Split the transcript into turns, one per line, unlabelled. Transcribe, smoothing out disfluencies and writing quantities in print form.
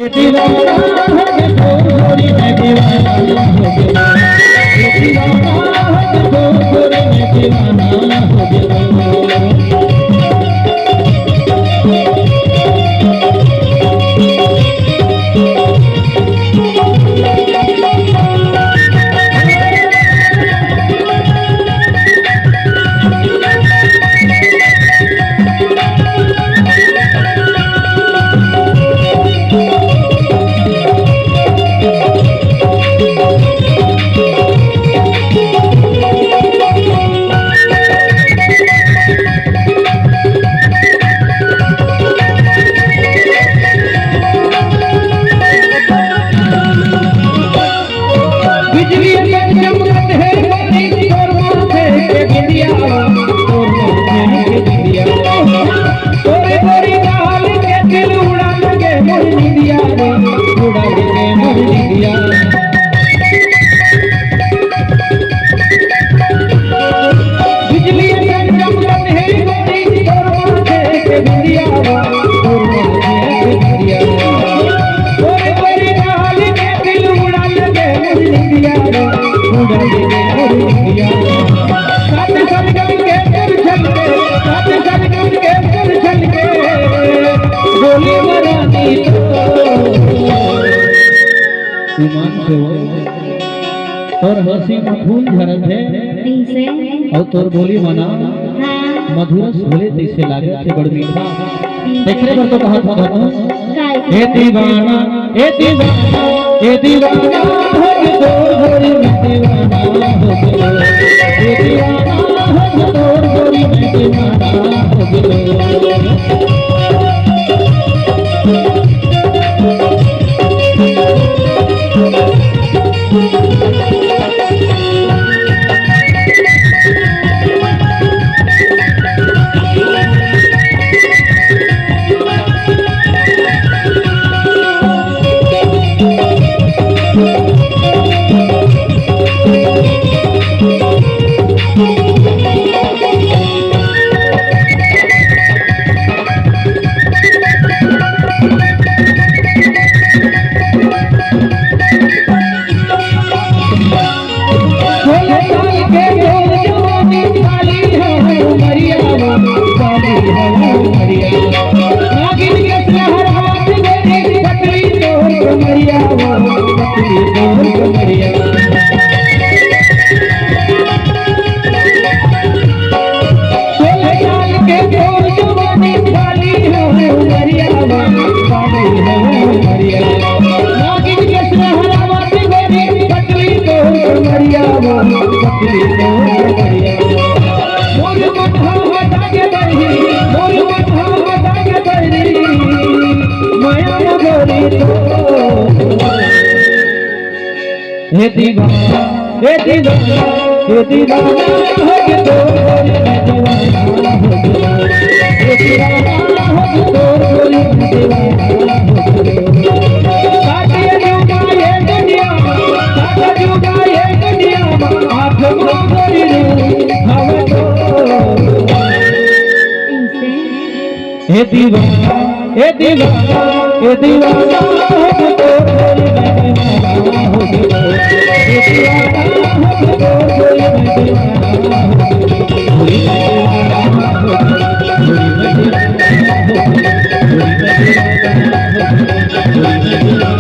दीवाना है तो गोरी मैं दीवाना हो गया। दीवाना है तो गोरी मैं दीवाना हो गया। और हंसी में फूल झरत है और तोर बोली मना मधुरस बोले जैसे लागे थे बड़ मीठा देखरे पर तो कहा था धनु ए दीवाना ए दीवाना ए दीवाना हो तोर गोरी में दीवाना हो गया। ए दीवाना हो तोर गोरी में दीवाना हो गया। हे दीवाना हे दीवाना हे दीवाना हो तो गोरी में दीवाना हो गया। हे दीवाना हो तो गोरी में दीवाना हो गया। साथी जुगा ये दुनिया साथी जुगा ये दुनिया आँख में गोरी हवा तो हे दीवाना हे दीवाना हे दीवाना हो तो गोरी में दीवाना हो गया।
Thank you.